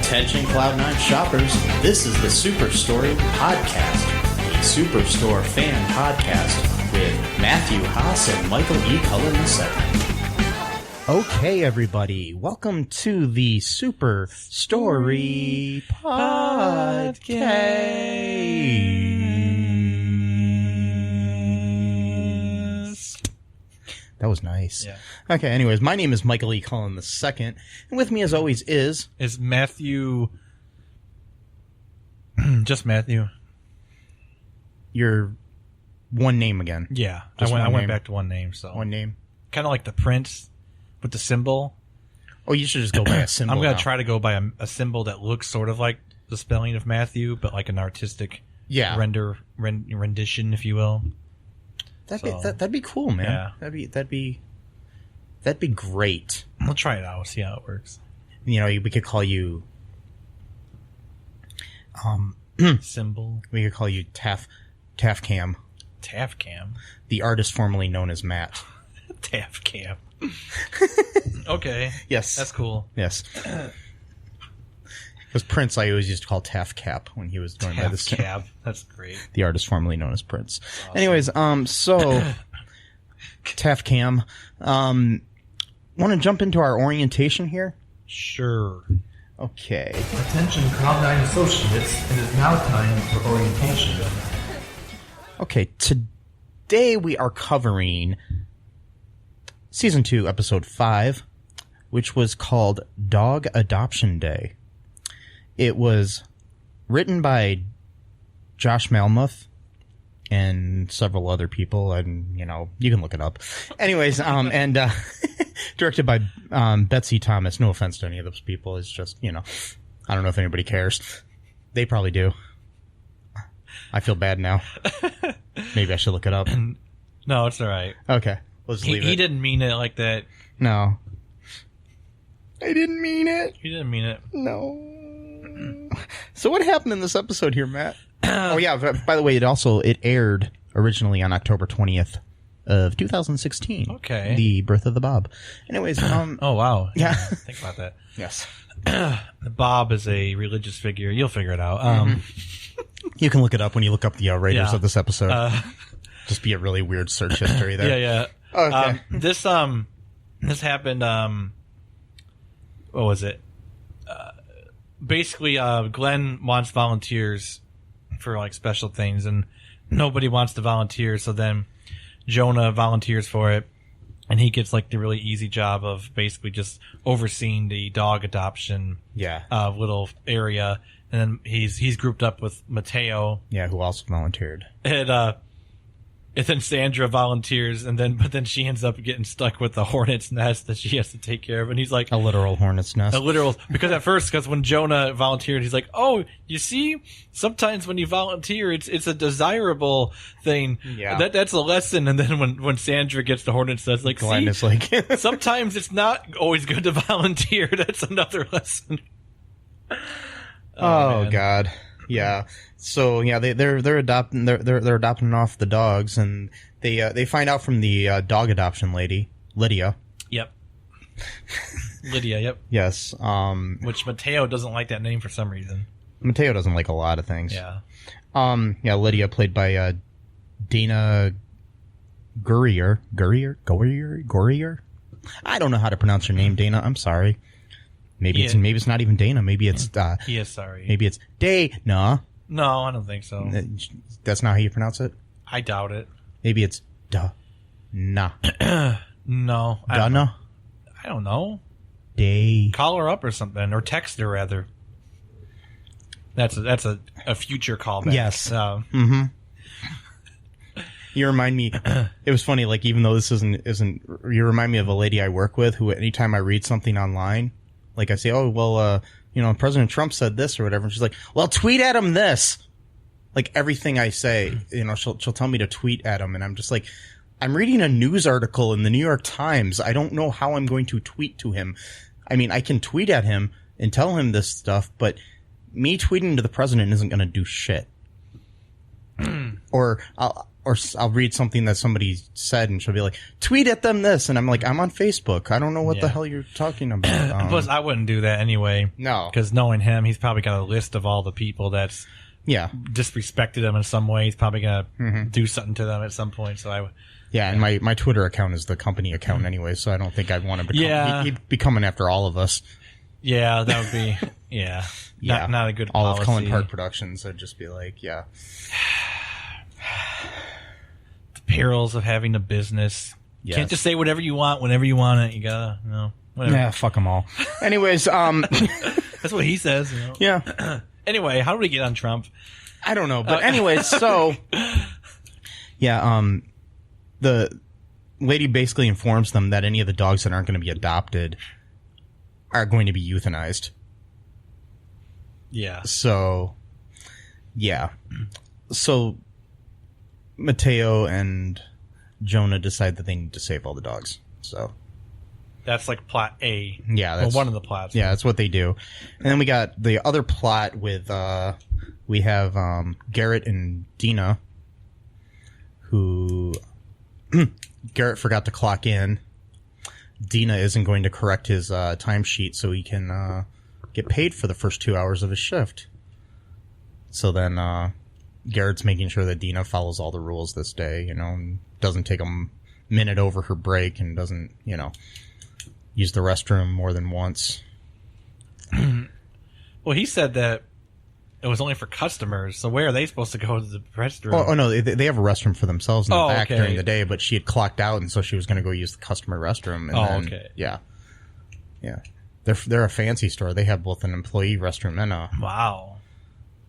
Attention Cloud9 shoppers, this is the Superstory Podcast, a Superstore fan podcast with Matthew Haas and Michael E. Cullen II. Okay, everybody, welcome to the Superstory Podcast. That was nice. Yeah. Okay, anyways, my name is Michael E. Cullen II, and with me as always is Matthew. Just Matthew. Your one name again. Yeah, I went back to one name. So one name, kind of like the Prince with the symbol. Oh, you should just go by a symbol. I'm gonna try to go by a symbol that looks sort of like the spelling of Matthew, but like an artistic rendition, if you will. That'd be cool, man. Yeah. That'd be great. We'll try it out. See how it works. You know, we could call you symbol. We could call you Tafcam. Tafcam. The artist formerly known as Matt. Tafcam. Okay. Yes. That's cool. Yes. Because Prince, I always used to call Tafcap when he was going by this. Tafcap. That's great. The artist formerly known as Prince. Awesome. Anyways, so Tafcam, want to jump into our orientation here? Sure. Okay. Attention Cloud9 associates, it is now time for orientation. Okay, today we are covering Season 2, Episode 5, which was called Dog Adoption Day. It was written by Josh Malmuth and several other people, and, you know, you can look it up. Anyways, and directed by Betsy Thomas. No offense to any of those people. It's just, you know, I don't know if anybody cares. They probably do. I feel bad now. Maybe I should look it up. No, it's all right. Okay. Let's leave it. He didn't mean it like that. No. I didn't mean it. He didn't mean it. No. So what happened in this episode here, Matt? Oh, yeah. By the way, it aired originally on October 20th of 2016. Okay. The birth of the Bob. Anyways. Oh, wow. Yeah. Think about that. Yes. Bob is a religious figure. You'll figure it out. You can look it up when you look up the writers of this episode. Just be a really weird search history there. Yeah. Okay. This happened. What was it? Basically, Glenn wants volunteers for like special things, and nobody wants to volunteer. So then Jonah volunteers for it, and he gets like the really easy job of basically just overseeing the dog adoption little area. And then he's grouped up with Mateo. Yeah, who also volunteered. And then Sandra volunteers, but then she ends up getting stuck with the hornet's nest that she has to take care of. And he's like, a literal hornet's nest. Because when Jonah volunteered, he's like, oh, you see, sometimes when you volunteer, it's a desirable thing. Yeah. That's a lesson. And then when Sandra gets the hornet's nest, like, Glenn is like, sometimes it's not always good to volunteer. That's another lesson. Oh God. Yeah. So yeah, they're adopting off the dogs, and they find out from the dog adoption lady, Lydia. Yep. Lydia. Yep. Yes. Which Mateo doesn't like that name for some reason. Mateo doesn't like a lot of things. Yeah. Yeah, Lydia, played by Dana Gurrier. I don't know how to pronounce your name, Dana. I'm sorry. Maybe it's not even Dana. Maybe it's he is sorry. Maybe it's Dana. No, I don't think so. That's not how you pronounce it? I doubt it. Maybe it's Dana. No. Dana? I don't know. Day. Call her up or something, or text her rather. That's a future callback. Yes. You remind me. It was funny. Like, even though this isn't. You remind me of a lady I work with who, anytime I read something online, like I say, oh well, President Trump said this or whatever, and she's like, well, tweet at him this. Like, everything I say, she'll tell me to tweet at him, and I'm just like, I'm reading a news article in the New York Times. I don't know how I'm going to tweet to him. I mean, I can tweet at him and tell him this stuff, but me tweeting to the president isn't going to do shit. Or or I'll read something that somebody said, and she'll be like, "Tweet at them this," and I'm like, "I'm on Facebook. I don't know what the hell you're talking about." Plus, I wouldn't do that anyway. No, because knowing him, he's probably got a list of all the people that's disrespected him in some way. He's probably gonna do something to them at some point. So and my Twitter account is the company account anyway, so I don't think I'd want to become. He'd be coming after all of us. Yeah, that would be not a good all policy. of Cullen Park Productions would just be like, the perils of having a business. Yes. Can't just say whatever you want whenever you want it. You gotta, whatever. Yeah, fuck them all. Anyways, that's what he says. Yeah. Anyway, how did we get on Trump? I don't know, but anyways, so the lady basically informs them that any of the dogs that aren't going to be adopted are going to be euthanized. Yeah. So Mateo and Jonah decide that they need to save all the dogs. So that's like plot A. Yeah, that's one of the plots. Yeah, that's what they do. And then we got the other plot with we have Garrett and Dina, who Garrett forgot to clock in. Dina isn't going to correct his timesheet so he can get paid for the first 2 hours of his shift. So then Garrett's making sure that Dina follows all the rules this day, and doesn't take a minute over her break and doesn't, use the restroom more than once. Well, he said that it was only for customers, so where are they supposed to go to the restroom? Oh no, they have a restroom for themselves in the back during the day, but she had clocked out, and so she was going to go use the customer restroom. And then, yeah. They're a fancy store. They have both an employee restroom and a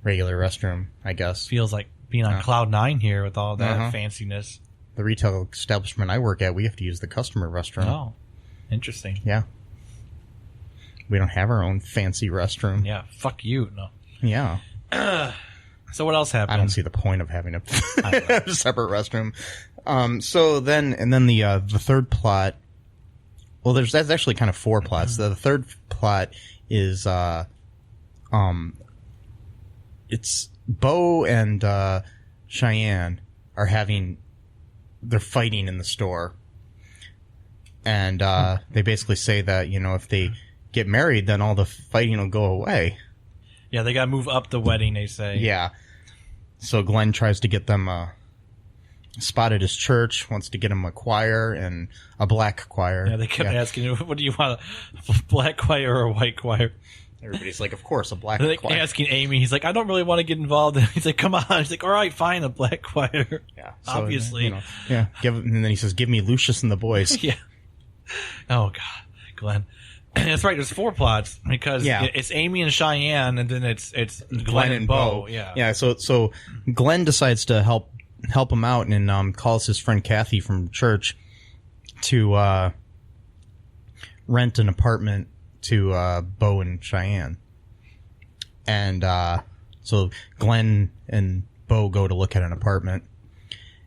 regular restroom, I guess. Feels like being on cloud nine here with all that fanciness. The retail establishment I work at, we have to use the customer restroom. Oh, interesting. Yeah. We don't have our own fancy restroom. Yeah, fuck you. No. Yeah. So what else happened? I don't see the point of having a separate restroom. So then the third plot. Well, that's actually kind of four plots. The third plot is it's Bo and Cheyenne they're fighting in the store, and they basically say that if they get married, then all the fighting will go away. Yeah, they gotta move up the wedding, they say. Yeah. So Glenn tries to get them a spot at his church, wants to get him a choir, and a black choir. Yeah, they kept asking, what do you want, a black choir or a white choir? Everybody's like, of course, a black They're choir. Asking Amy, he's like, I don't really want to get involved. He's like, come on. He's like, all right, fine, a black choir. Yeah. So, obviously. Yeah. And then he says, give me Lucius and the boys. Yeah. Oh, God. Glenn. That's right. There's four plots because it's Amy and Cheyenne, and then it's Glenn and Bo. Yeah. Yeah. So Glenn decides to help him out and calls his friend Kathy from church to rent an apartment to Bo and Cheyenne. And so Glenn and Bo go to look at an apartment,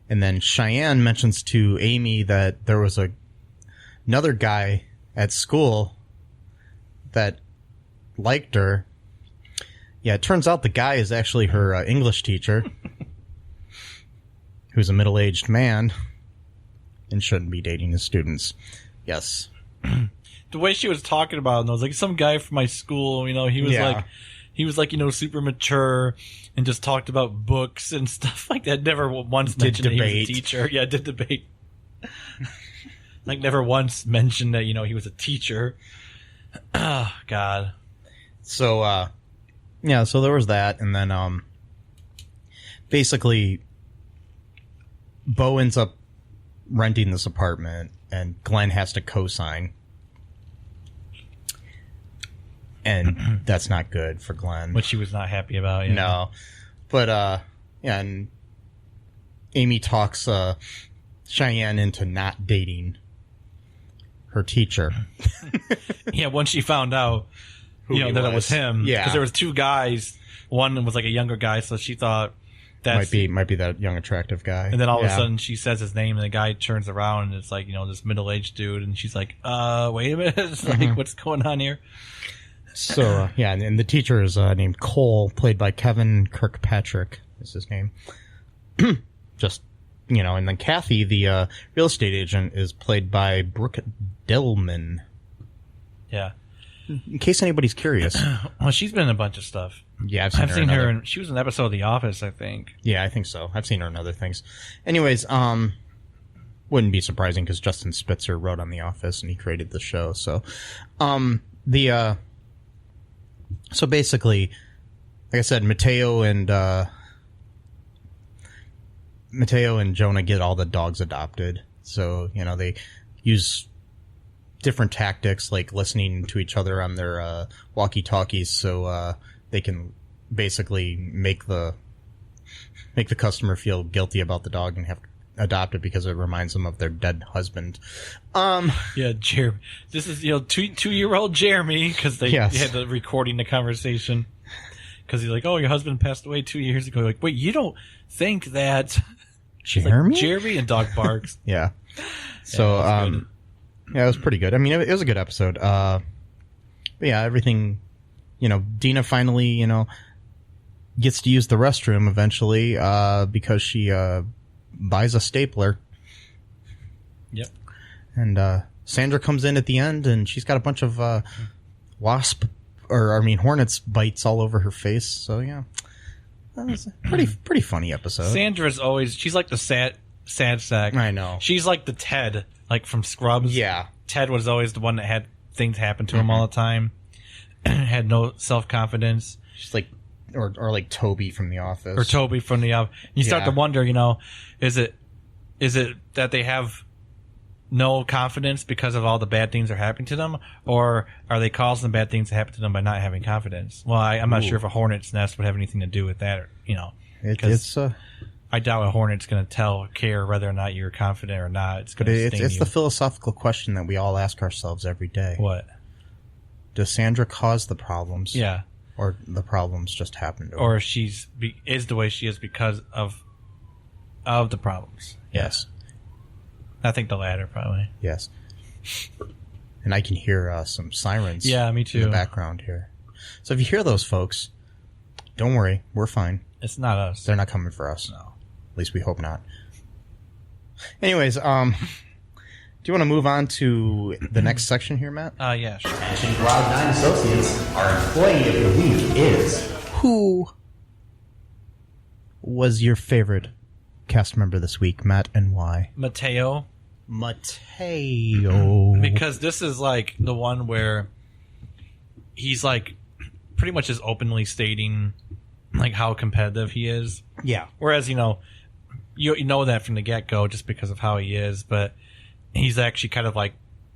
and then Cheyenne mentions to Amy that there was another guy at school that liked her. Yeah, it turns out the guy is actually her English teacher, who's a middle-aged man and shouldn't be dating his students. Yes. The way she was talking about him, I was like, some guy from my school, he was like, super mature and just talked about books and stuff like that. Never once mentioned that he was a teacher. Yeah, did debate. Like, never once mentioned that, he was a teacher. Oh, God. So, so there was that, and then, basically, Bo ends up renting this apartment, and Glenn has to co-sign. And that's not good for Glenn. Which he was not happy about, yeah. No. But, and Amy talks, Cheyenne into not dating her teacher. Yeah, once she found out, that it was him. Yeah. Because there was two guys. One was like a younger guy, so she thought that might be that young attractive guy. And then all of a sudden she says his name, and the guy turns around, and it's like, this middle-aged dude, and she's like, wait a minute. It's like, what's going on here? So, and the teacher is named Cole, played by Kevin Kirkpatrick is his name. Just and then Kathy, the real estate agent, is played by Brooke Dillman. Yeah. In case anybody's curious. Well, she's been in a bunch of stuff. Yeah, I've seen her, and she was in an episode of The Office, I think. Yeah, I think so. I've seen her in other things. Anyways, wouldn't be surprising because Justin Spitzer wrote on The Office and he created the show. So, so basically, like I said, Mateo and Jonah get all the dogs adopted. So, they use different tactics like listening to each other on their walkie-talkies so they can basically make the customer feel guilty about the dog and have to adopt it because it reminds them of their dead husband. Yeah, Jeremy. This is 2-year-old Jeremy because they had the recording the conversation because he's like, "Oh, your husband passed away 2 years ago." Like, wait, you don't think that Jeremy? Like, Jeremy and dog barks. Yeah. So yeah, it was pretty good. I mean, it was a good episode. But yeah, everything. Dina finally gets to use the restroom eventually because she buys a stapler. Yep. And Sandra comes in at the end, and she's got a bunch of hornets bites all over her face. So yeah, that was a pretty funny episode. Sandra's she's like the sad sack. I know. She's like the Ted, like from Scrubs. Yeah. Ted was always the one that had things happen to him all the time. Had no self-confidence. She's like, or like Toby from The Office. Or Toby from The Office. You start to wonder, is it that they have no confidence because of all the bad things that are happening to them, or are they causing the bad things to happen to them by not having confidence? Well, I'm not sure if a hornet's nest would have anything to do with that, It's I doubt a hornet's going to care whether or not you're confident or not. It's going to sting you. It's the philosophical question that we all ask ourselves every day. What? Does Sandra cause the problems? Yeah. Or the problems just happen to her? Or is the way she is because of the problems. Yes. I think the latter, probably. Yes. And I can hear some sirens. Yeah, me too. In the background here. So if you hear those, folks, don't worry. We're fine. It's not us. They're not coming for us. No. At least we hope not. Anyways, do you want to move on to the next section here, Matt? Yeah, sure. Attention Cloud9 Associates, our employee of the week is... Who was your favorite cast member this week, Matt, and why? Mateo. Because this is like the one where he's like pretty much just openly stating like how competitive he is. Yeah. Whereas, you know that from the get-go just because of how he is, but he's actually kind of like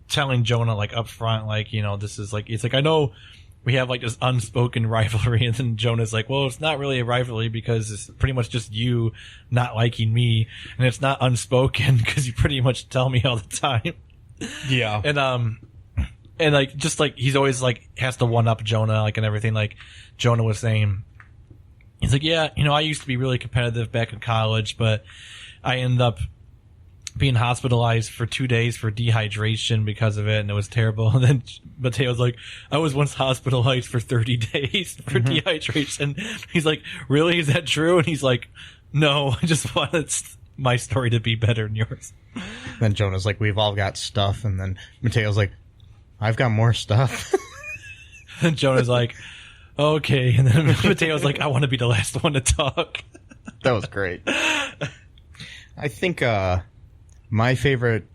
telling Jonah like up front, like, this is like, it's like, I know we have like this unspoken rivalry, and then Jonah's like, well, it's not really a rivalry because it's pretty much just you not liking me, and it's not unspoken because you pretty much tell me all the time. Yeah. And like, just like, he's always like, has to one up Jonah, like, and everything. Like Jonah was saying, he's like, yeah, I used to be really competitive back in college, but I ended up being hospitalized for 2 days for dehydration because of it, and it was terrible. And then Mateo's like, I was once hospitalized for 30 days for dehydration. He's like, really? Is that true? And he's like, no, I just wanted my story to be better than yours. Then Jonah's like, we've all got stuff. And then Mateo's like, I've got more stuff. And Jonah's like, okay. And then Mateo's like, I want to be the last one to talk. That was great. I think my favorite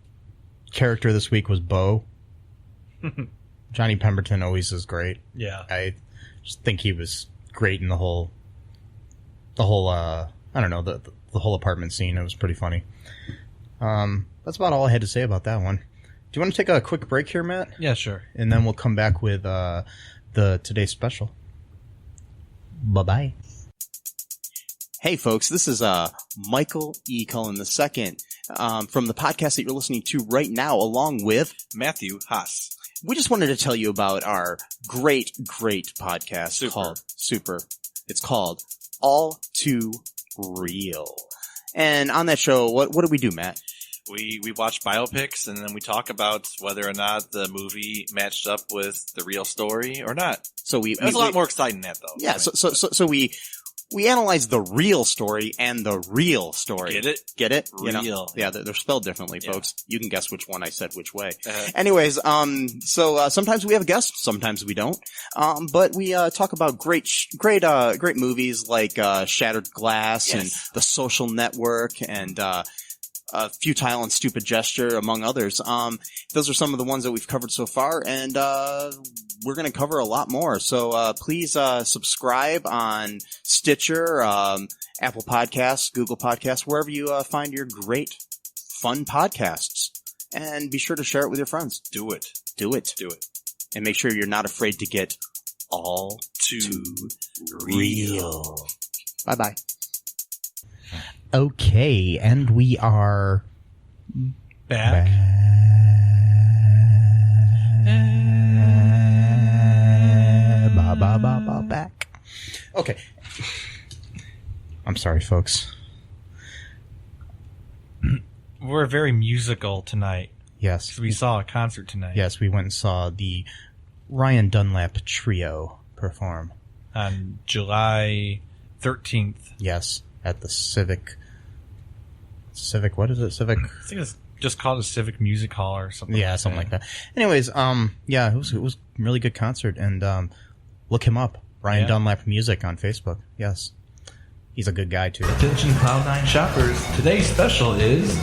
character this week was Bo. Johnny Pemberton always is great. Yeah. I just think he was great in the whole I don't know, the whole apartment scene. It was pretty funny. That's about all I had to say about that one. Do you want to take a quick break here, Matt? Yeah, sure. And then we'll come back with the today's special. Bye-bye. Hey, folks, this is Michael E. Cullen II from the podcast that you're listening to right now, along with Matthew Haas. We just wanted to tell you about our great podcast called Super. It's called All Too Real. And on that show, what do we do, Matt? We watch biopics, and then we talk about whether or not the movie matched up with the real story or not. So it was a lot more exciting than that, though. Yeah, so we We analyze the real story and the real story. Get it? Get it? Real. Yeah, they're spelled differently, folks. You can guess which one I said which way. Uh-huh. Anyways, so sometimes we have a guest, sometimes we don't. But we talk about great movies like Shattered Glass and The Social Network and Futile and Stupid Gesture, among others. Those are some of the ones that we've covered so far, and we're going to cover a lot more. So please subscribe on Stitcher, Apple Podcasts, Google Podcasts, wherever you find your great, fun podcasts. And be sure to share it with your friends. Do it. Do it. Do it. And make sure you're not afraid to get all too real. Bye-bye. Okay, and we are Back. Back. Okay. I'm sorry, folks. We're very musical tonight. Yes. So we saw a concert tonight. Yes, we went and saw the Ryan Dunlap Trio perform. On July 13th. Yes, at the Civic, what is it? Civic? I think it's just called a Civic Music Hall or something. Yeah, something like that. Anyways, yeah, it was a really good concert, and look him up, Ryan Dunlap Music on Facebook. Yes, he's a good guy too. Attention Cloud9 shoppers, today's special is...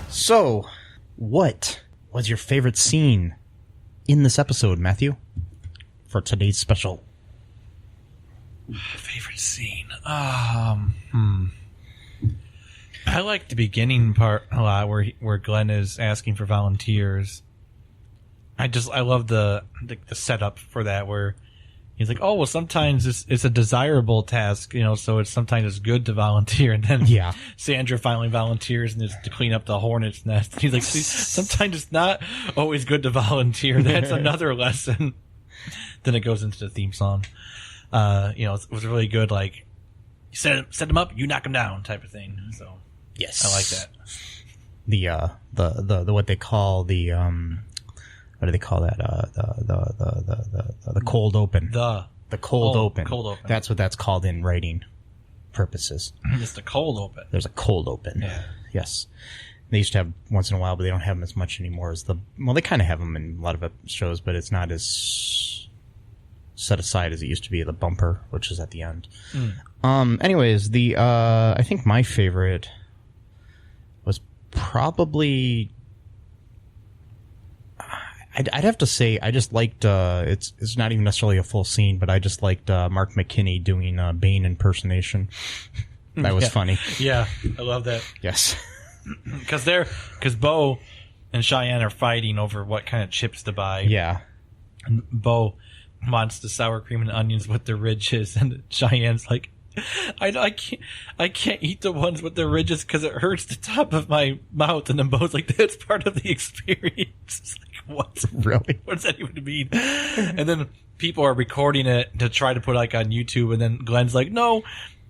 So, what was your favorite scene in this episode, Matthew, for today's special? Favorite scene? I like the beginning part a lot, where Glenn is asking for volunteers. I love the setup for that, where he's like, oh, well, sometimes it's a desirable task, so it's sometimes it's good to volunteer. And then Sandra finally volunteers, and it's to clean up the hornet's nest. And he's like, see, sometimes it's not always good to volunteer. That's another lesson. Then it goes into the theme song. It was really good, like, you set them up, you knock them down type of thing. So yes, I like that. The what they call the what do they call that? The cold open. The cold open. Cold open. That's what that's called in writing purposes. It's the cold open. There's a cold open. Yeah. Yes. They used to have once in a while, but they don't have them as much anymore as they kind of have them in a lot of shows, but it's not as set aside as it used to be. The bumper, which is at the end. Anyways, I think my favorite was probably, I'd have to say I just liked, it's not even necessarily a full scene, but I just liked Mark McKinney doing Bane impersonation. That was funny. Yeah, I love that. Yes. Because Bo and Cheyenne are fighting over what kind of chips to buy. Yeah. And Bo wants the sour cream and onions with the ridges, and Cheyenne's like, I can't eat the ones with the ridges because it hurts the top of my mouth. And then Bo's like, that's part of the experience. It's like, what? Really? What does that even mean? And then people are recording it to try to put like on YouTube, and then Glenn's like, no,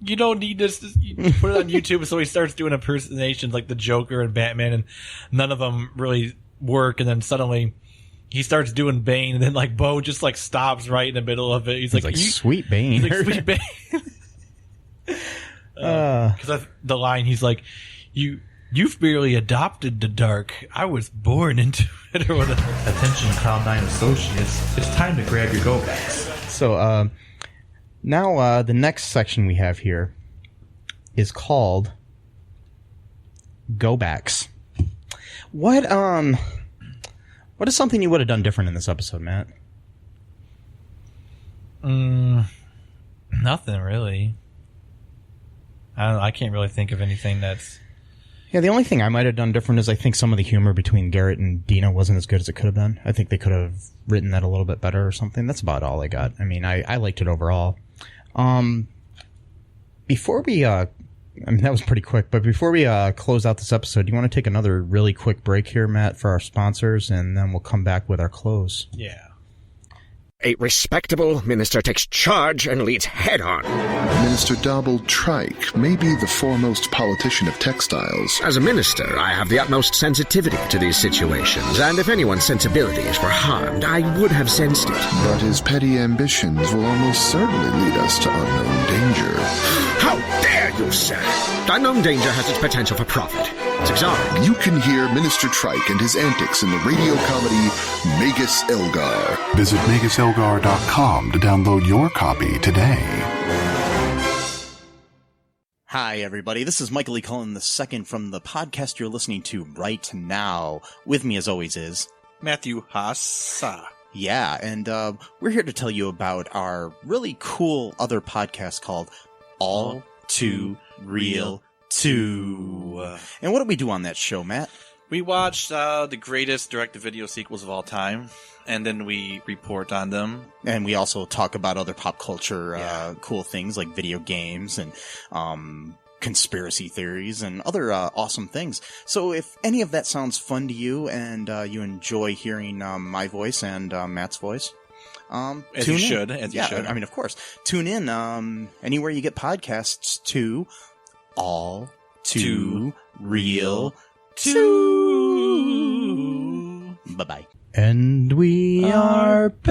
you don't need this. You put it on YouTube. So he starts doing impersonations like the Joker and Batman, and none of them really work. And then suddenly he starts doing Bane, and then like Bo just like stops right in the middle of it. He's like sweet Bane. He's like, sweet Bane. Because the line, he's like, you've barely adopted the dark. I was born into it, or whatever. Attention Cloud9 associates, it's time to grab your go-backs. So now the next section we have here is called Go-backs. What is something you would have done different in this episode, Matt? Nothing really. I can't really think of anything that's... Yeah, the only thing I might have done different is I think some of the humor between Garrett and Dina wasn't as good as it could have been. I think they could have written that a little bit better or something. That's about all I got. I mean, I liked it overall. Before we... I mean, that was pretty quick, but before we close out this episode, do you want to take another really quick break here, Matt, for our sponsors, and then we'll come back with our close? Yeah. A respectable minister takes charge and leads head on. Minister Dobble Trike may be the foremost politician of textiles. As a minister, I have the utmost sensitivity to these situations, and if anyone's sensibilities were harmed, I would have sensed it. But his petty ambitions will almost certainly lead us to unknown danger. How dare you, sir! Unknown danger has its potential for profit. It's exotic. You can hear Minister Trike and his antics in the radio comedy Magus Elgar. Visit MagusElgar.com to download your copy today. Hi, everybody. This is Michael E. Cullen II from the podcast you're listening to right now. With me, as always, is Matthew Hassa. Yeah, and we're here to tell you about our really cool other podcast called All Too Real 2. And what do we do on that show, Matt? We watch the greatest direct-to-video sequels of all time, and then we report on them. And we also talk about other pop culture cool things like video games and conspiracy theories and other awesome things. So if any of that sounds fun to you and you enjoy hearing my voice and Matt's voice, as you should. I mean, of course. Tune in anywhere you get podcasts to All Too Real 2. Bye-bye. And we are back.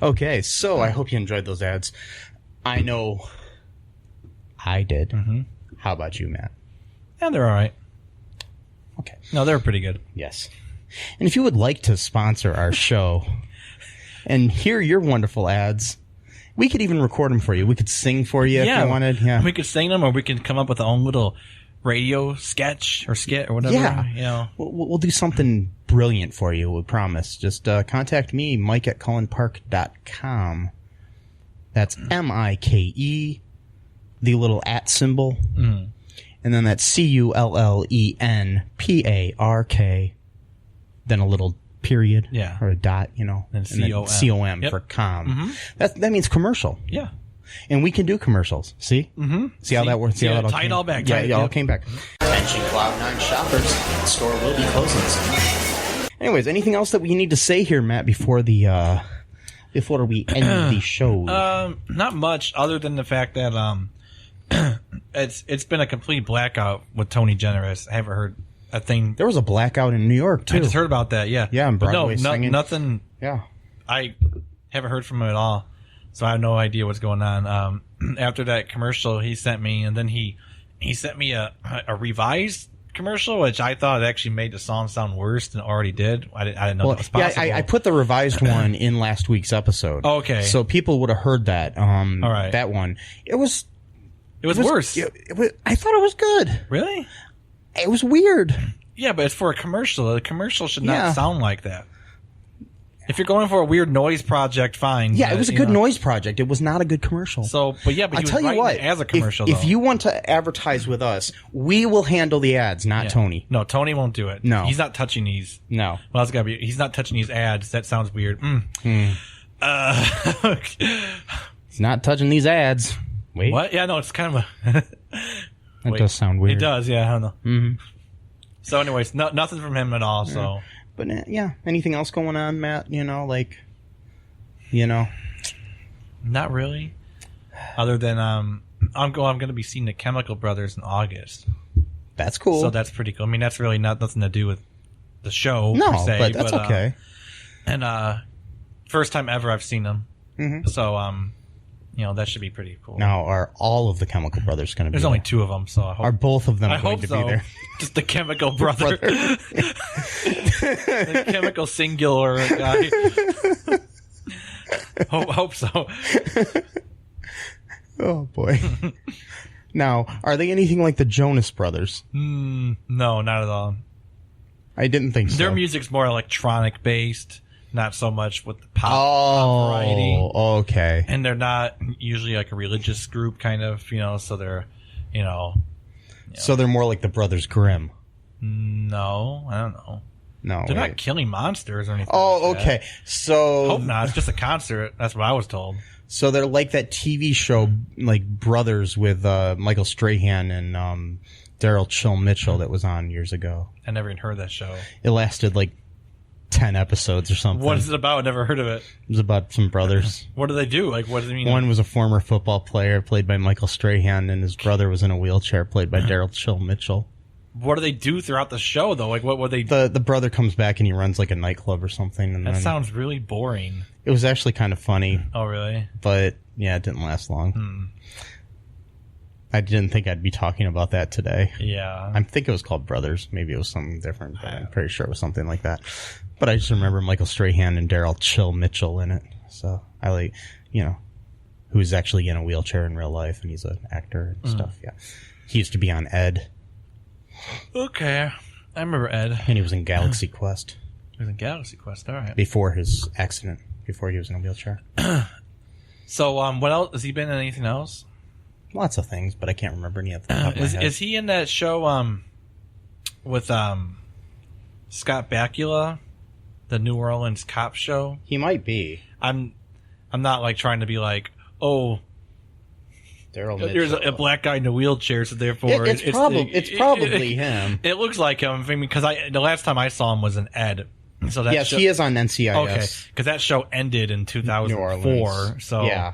Okay, so I hope you enjoyed those ads. I know I did. Mm-hmm. How about you, Matt? Yeah, they're all right. Okay. No, they're pretty good. Yes. And if you would like to sponsor our show and hear your wonderful ads, we could even record them for you. We could sing for you if you wanted. Yeah, we could sing them, or we could come up with our own little radio sketch or skit or whatever. Yeah, you know. We'll do something brilliant for you. We promise. Just contact me, Mike at cullenpark.com. That's MIKE, the little at symbol, and then that's CULLENPARK, then a little period, or a dot, and then COM for com. Mm-hmm. That means commercial. Yeah. And we can do commercials. See? Mm-hmm. See how that works? See how that tie it all back. Yeah, it all came back. Attention Cloud9 shoppers. The store will be closing soon. Anyways, anything else that we need to say here, Matt, before we end the show? Not much, other than the fact that it's been a complete blackout with Tony Generous. I haven't heard a thing. There was a blackout in New York too. I just heard about that. Yeah, yeah, and Broadway singing. Nothing. Yeah, I haven't heard from him at all, so I have no idea what's going on. After that commercial he sent me, and then he sent me a revised commercial, which I thought actually made the song sound worse than it already did. I didn't know that was possible. Yeah, I put the revised one in last week's episode. Oh, okay, so people would have heard that. All right, that one. It was worse. I thought it was good. Really? It was weird. Yeah, but it's for a commercial. A commercial should not sound like that. If you're going for a weird noise project, fine. Yeah, it was a good noise project. It was not a good commercial. So, but I tell you what, as a commercial. If you want to advertise with us, we will handle the ads, not Tony. No, Tony won't do it. No, he's not touching these. No, well, it's gotta be. He's not touching these ads. That sounds weird. He's not touching these ads. Wait, what? Yeah, no, it's kind of a. That does sound weird. It does, yeah. I don't know. Mm-hmm. So, anyways, nothing from him at all. So, but anything else going on, Matt? Not really. Other than I'm going to be seeing the Chemical Brothers in August. That's cool. So that's pretty cool. I mean, that's really nothing to do with the show. No, per se, but that's okay. And first time ever I've seen them. Mm-hmm. So that should be pretty cool. Now, are all of the Chemical Brothers going to be There's there? only two of them, so I hope. Are both of them going to be there? Just the Chemical Brother. The Chemical Singular guy. Hope so. Oh, boy. Now, are they anything like the Jonas Brothers? No, not at all. I didn't think so. Their music's more electronic based. Not so much with the pop variety. Oh, okay. And they're not usually like a religious group, kind of, so they're, So they're more like the Brothers Grimm. No, I don't know. No, they're not killing monsters or anything. Oh, like okay. That. So hope not. It's just a concert. That's what I was told. So they're like that TV show, like Brothers with Michael Strahan and Daryl Chill Mitchell that was on years ago. I never even heard of that show. It lasted like 10 episodes or something. What is it about? I never heard of it. It was about some brothers. What do they do? Like, what does it mean? One was a former football player played by Michael Strahan, and his brother was in a wheelchair played by Daryl Chill Mitchell. What do they do throughout the show, though? Like, what would they... The brother comes back and he runs like a nightclub or something. And that sounds really boring. It was actually kind of funny. Oh, really? But, yeah, it didn't last long. I didn't think I'd be talking about that today. Yeah. I think it was called Brothers. Maybe it was something different, but I'm pretty sure it was something like that. But I just remember Michael Strahan and Daryl Chill Mitchell in it. So I like, who's actually in a wheelchair in real life, and he's an actor and stuff. Yeah. He used to be on Ed. Okay. I remember Ed. And he was in Galaxy Quest. He was in Galaxy Quest, all right. Before his accident, before he was in a wheelchair. So, what else? Has he been in anything else? Lots of things, but I can't remember any of them. Is he in that show with Scott Bakula, the New Orleans cop show? He might be. I'm not like trying to be like, oh, there's a black guy in a wheelchair, so therefore it's probably him. It looks like him. I mean, because the last time I saw him was in Ed. So that yes, he is on NCIS. Okay, because that show ended in 2004. So yeah,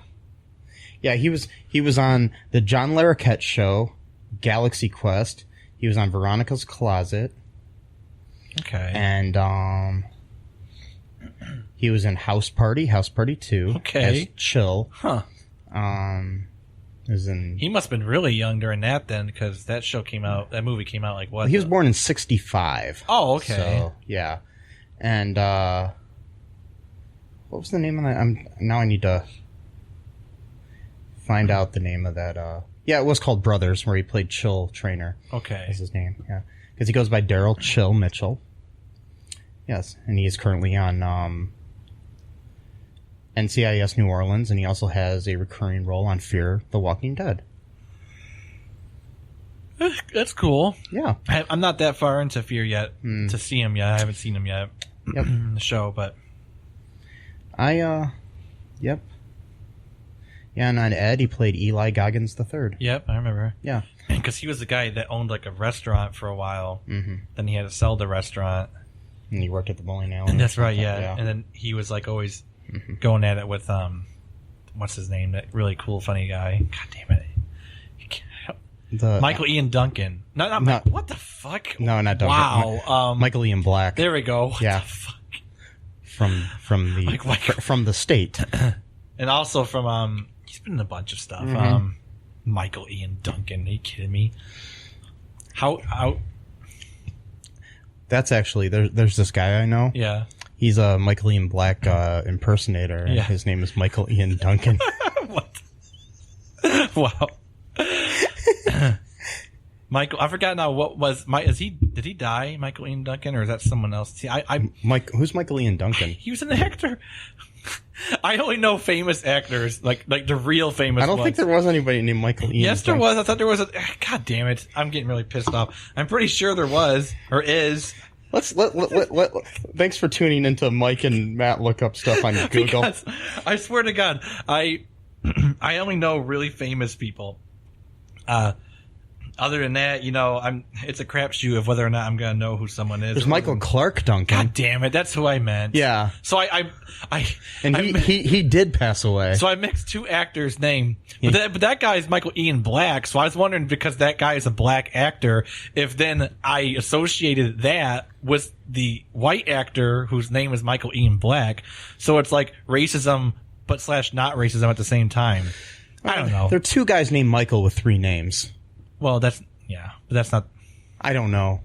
he was on the John Larroquette show, Galaxy Quest. He was on Veronica's Closet. Okay, and he was in House Party 2. Okay, as Chill. Huh. He must have been really young during that then, because that movie came out like what? He was born in 1965. Oh, okay. So, yeah. And, what was the name of that? Now I need to find out the name of that. Yeah, it was called Brothers, where he played Chill Trainer. Okay. Is his name, yeah. Because he goes by Daryl Chill Mitchell. Yes, and he is currently on, NCIS New Orleans, and he also has a recurring role on Fear the Walking Dead. That's cool. Yeah. I'm not that far into Fear yet to see him yet. I haven't seen him yet in the show, but... Yep. Yeah, and on Ed, he played Eli Goggins III. Yep, I remember. Yeah. Because he was the guy that owned like a restaurant for a while. Mm-hmm. Then he had to sell the restaurant. And he worked at the bowling alley. And that's right, yeah. And then he was like always going at it with, what's his name? That really cool, funny guy. God damn it. Michael Ian Duncan. Not what the fuck? No, not Duncan. Wow. Michael Ian Black. There we go. What the fuck? From the state. And also from, he's been in a bunch of stuff. Michael Ian Duncan. Are you kidding me? How? That's actually, there's this guy I know. Yeah. He's a Michael Ian Black impersonator. Yeah. His name is Michael Ian Duncan. What? Wow. Michael, I forgot now what was did he die, Michael Ian Duncan, or is that someone else? See, who's Michael Ian Duncan? He was an actor. I only know famous actors, like the real famous I don't think there was anybody named Michael Ian Yes, Duncan. there was. I thought there was God damn it. I'm getting really pissed off. I'm pretty sure there was, or is. Thanks for tuning into Mike and Matt look up stuff on Google. Because, I swear to God, I only know really famous people. Other than that, it's a crapshoot of whether or not I'm going to know who someone is. There's Michael Clark Duncan. God damn it, that's who I meant. Yeah. So he did pass away. So I mixed two actors' name, but that guy is Michael Ian Black. So I was wondering, because that guy is a black actor, if then I associated that with the white actor whose name is Michael Ian Black. So it's like racism, but / not racism at the same time. I don't know. There are two guys named Michael with 3 names. Well, but that's not. I don't know.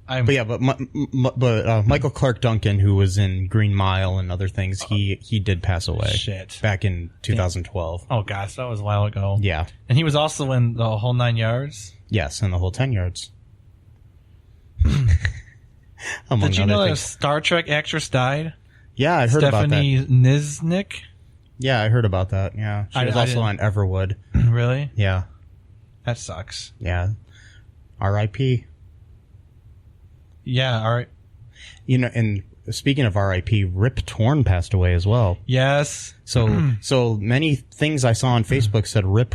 But Michael Clark Duncan, who was in Green Mile and other things, he did pass away. Shit. Back in 2012. Oh gosh, that was a while ago. Yeah. And he was also in The Whole 9 Yards. Yes, and The Whole 10 Yards. Did you know that a Star Trek actress died? Yeah, I heard about that. Stephanie Niznik. Yeah, I heard about that. Yeah, she was also on Everwood. Really? Yeah. That sucks. Yeah. R.I.P. Yeah, all right. And speaking of R.I.P., Rip Torn passed away as well. Yes. So many things I saw on Facebook said Rip.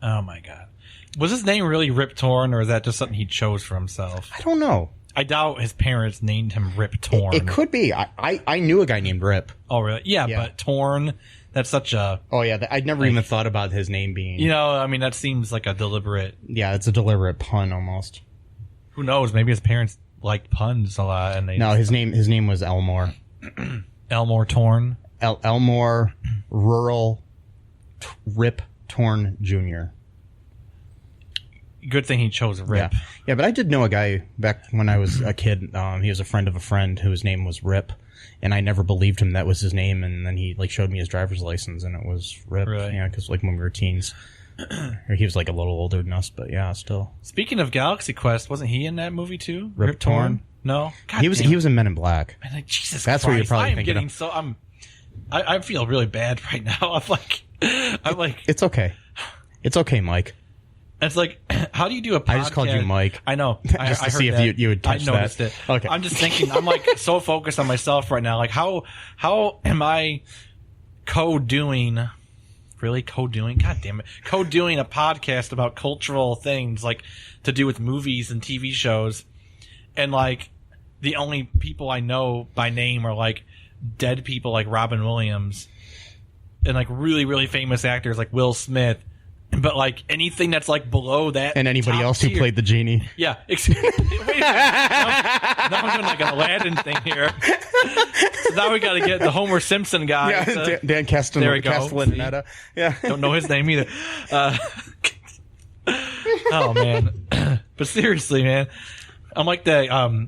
Oh my God. Was his name really Rip Torn, or is that just something he chose for himself? I don't know. I doubt his parents named him Rip Torn. It could be. I knew a guy named Rip. Oh, really? Yeah, but Torn, that's such a... Oh, yeah. I'd never even thought about his name being... You know, I mean, that seems like a deliberate... Yeah, it's a deliberate pun almost. Who knows? Maybe his parents liked puns a lot. And they No, his name was Elmore. Elmore Torn? Elmore Rural Rip Torn Jr. Good thing he chose Rip. Yeah, but I did know a guy back when I was a kid. He was a friend of a friend whose name was Rip, and I never believed him that was his name. And then he showed me his driver's license, and it was Rip. Really? Yeah, because when we were teens, he was a little older than us, but yeah, still. Speaking of Galaxy Quest, wasn't he in that movie too? Rip Torn? No, God he was in Men in Black. Man, like, Jesus That's Christ, what you're probably thinking. I feel really bad right now. I'm like, it's okay. It's okay, Mike. It's like, how do you do a podcast? I just called you Mike. I know. Just to see if you would catch that. I noticed it. Okay. I'm just thinking, I'm so focused on myself right now. Like, how am I co-doing? Really? Co-doing? God damn it. Co-doing a podcast about cultural things, like, to do with movies and TV shows. And, like, the only people I know by name are, like, dead people like Robin Williams. And, like, really, really famous actors like Will Smith. But, like, anything that's, like, below that. And anybody else who played the genie. Yeah. Wait a minute. Now I'm doing, like, an Aladdin thing here. So now we got to get the Homer Simpson guy. Yeah, Dan Castellaneta. Yeah. Don't know his name either. Oh, man. But seriously, man. I'm like that. God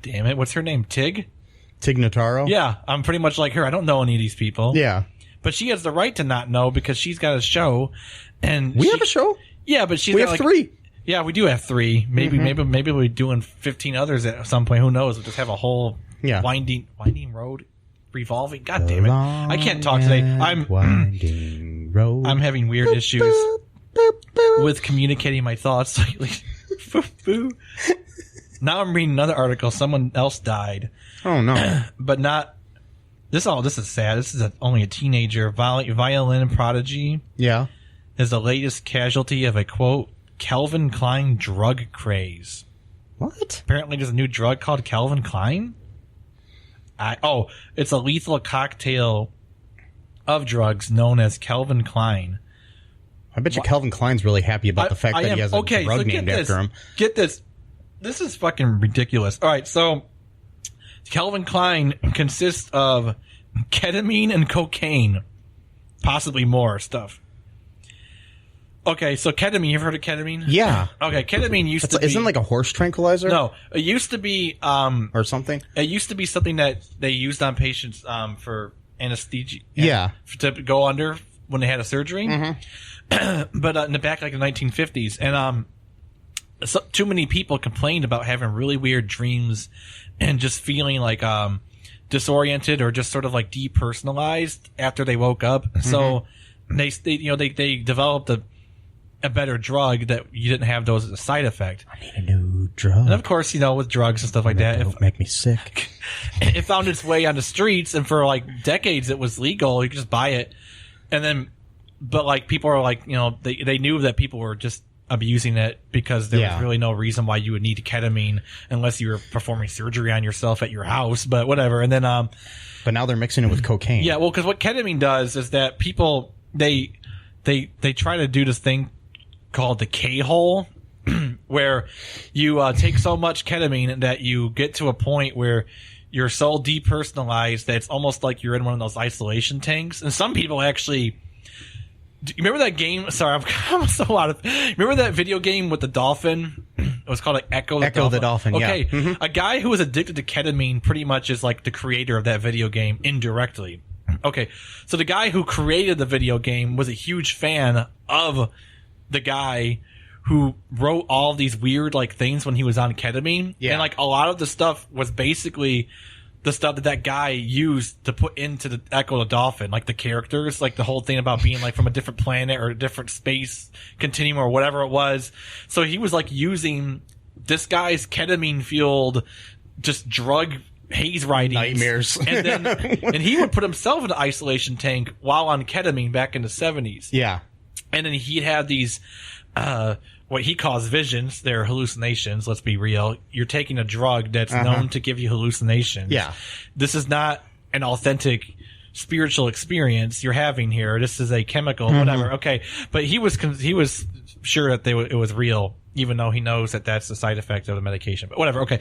damn it. What's her name? Tig Notaro? Yeah. I'm pretty much like her. I don't know any of these people. Yeah. But she has the right to not know because she's got a show, and we have a show. Yeah, but we have 3. Yeah, we do have 3. Maybe we'll be doing 15 others at some point. Who knows? We'll just have a whole winding road, revolving. God damn it! I can't talk today. Winding road. I'm having weird issues with communicating my thoughts lately. Now I'm reading another article. Someone else died. Oh no! But not. This is sad. This is only a teenager. Violin prodigy. Yeah. Is the latest casualty of a, quote, Calvin Klein drug craze. What? Apparently there's a new drug called Calvin Klein. It's a lethal cocktail of drugs known as Calvin Klein. I bet you Calvin Klein's really happy about the fact that he has a drug named after him. Get this. This is fucking ridiculous. All right, so Calvin Klein consists of ketamine and cocaine, possibly more stuff. Okay, so ketamine, you've heard of ketamine? Yeah. Okay, ketamine used to be... Isn't it like a horse tranquilizer? No, it used to be... or something? It used to be something that they used on patients for anesthesia. Yeah. To go under when they had a surgery. Mm-hmm. But in the back, like the 1950s. And too many people complained about having really weird dreams and just feeling like disoriented or just sort of like depersonalized after they woke up. Mm-hmm. So they developed a better drug that you didn't have those as a side effect. I need a new drug. And of course, with drugs and stuff like that, don't make me sick. It found its way on the streets, and for like decades it was legal. You could just buy it, and then, but like people are like, they knew that people were just abusing it because there was really no reason why you would need ketamine unless you were performing surgery on yourself at your house, but whatever. And then, but now they're mixing it with cocaine. Yeah, well, because what ketamine does is that people they try to do this thing called the K-hole, where you take so much ketamine that you get to a point where you're so depersonalized that it's almost like you're in one of those isolation tanks. And some people actually... Do you remember that game? Sorry, I'm so out of... Remember that video game with the dolphin? It was called like Echo the Dolphin. Okay. Yeah. Mm-hmm. A guy who was addicted to ketamine pretty much is like the creator of that video game indirectly. Okay, so the guy who created the video game was a huge fan of the guy who wrote all these weird like things when he was on ketamine. Yeah. And like a lot of the stuff was basically the stuff that guy used to put into the Echo the Dolphin, like the characters, like the whole thing about being like from a different planet or a different space continuum or whatever it was. So he was like using this guy's ketamine fueled just drug haze writings. Nightmares. And he would put himself in an isolation tank while on ketamine back in the 70s. Yeah. And then he'd have these, what he calls visions. They're hallucinations. Let's be real. You're taking a drug that's known to give you hallucinations. Yeah. This is not an authentic spiritual experience you're having here. This is a chemical, whatever. Okay. But he was sure that it was real, even though he knows that that's the side effect of the medication. But whatever. Okay.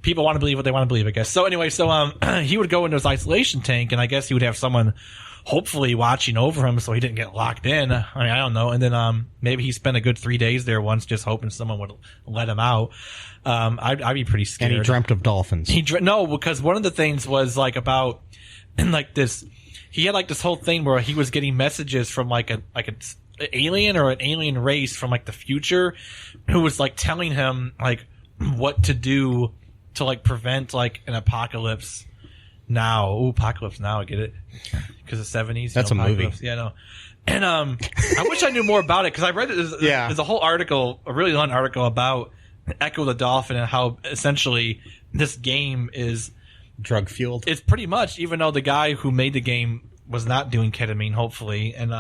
People want to believe what they want to believe, I guess. So anyway, he would go into his isolation tank, and I guess he would have someone hopefully watching over him so he didn't get locked in. I mean, I don't know. And then maybe he spent a good 3 days there once just hoping someone would let him out. I'd be pretty scared. And he dreamt of dolphins. No, because one of the things was like about like this. He had like this whole thing where he was getting messages from like an alien or an alien race from like the future who was like telling him like what to do to like prevent like an apocalypse now. Ooh, apocalypse now, I get it. Because the 70s. That's a movie. Yeah, no. And I wish I knew more about it because I read it. There's a whole article, a really long article about Echo the Dolphin and how essentially this game is drug fueled. It's pretty much, even though the guy who made the game was not doing ketamine, hopefully. And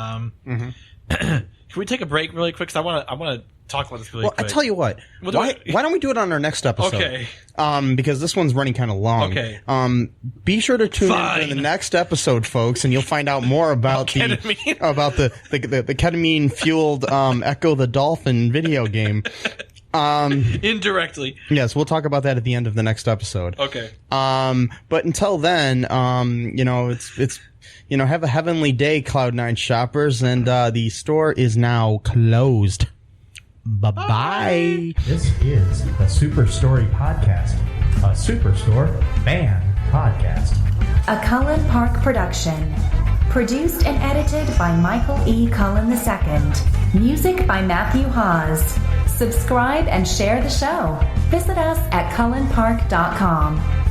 can we take a break really quick? Because I want to talk about this really quick. I tell you what. Why don't we do it on our next episode? Okay. Because this one's running kind of long. Okay. Be sure to tune in for the next episode, folks, and you'll find out more about the ketamine fueled Echo the Dolphin video game. Indirectly. Yes, we'll talk about that at the end of the next episode. Okay. But until then, it's have a heavenly day, Cloud9 shoppers, and the store is now closed. Bye-bye. This is the Super Story Podcast, a Superstore fan podcast. A Cullen Park production. Produced and edited by Michael E. Cullen II. Music by Matthew Hawes. Subscribe and share the show. Visit us at cullenpark.com.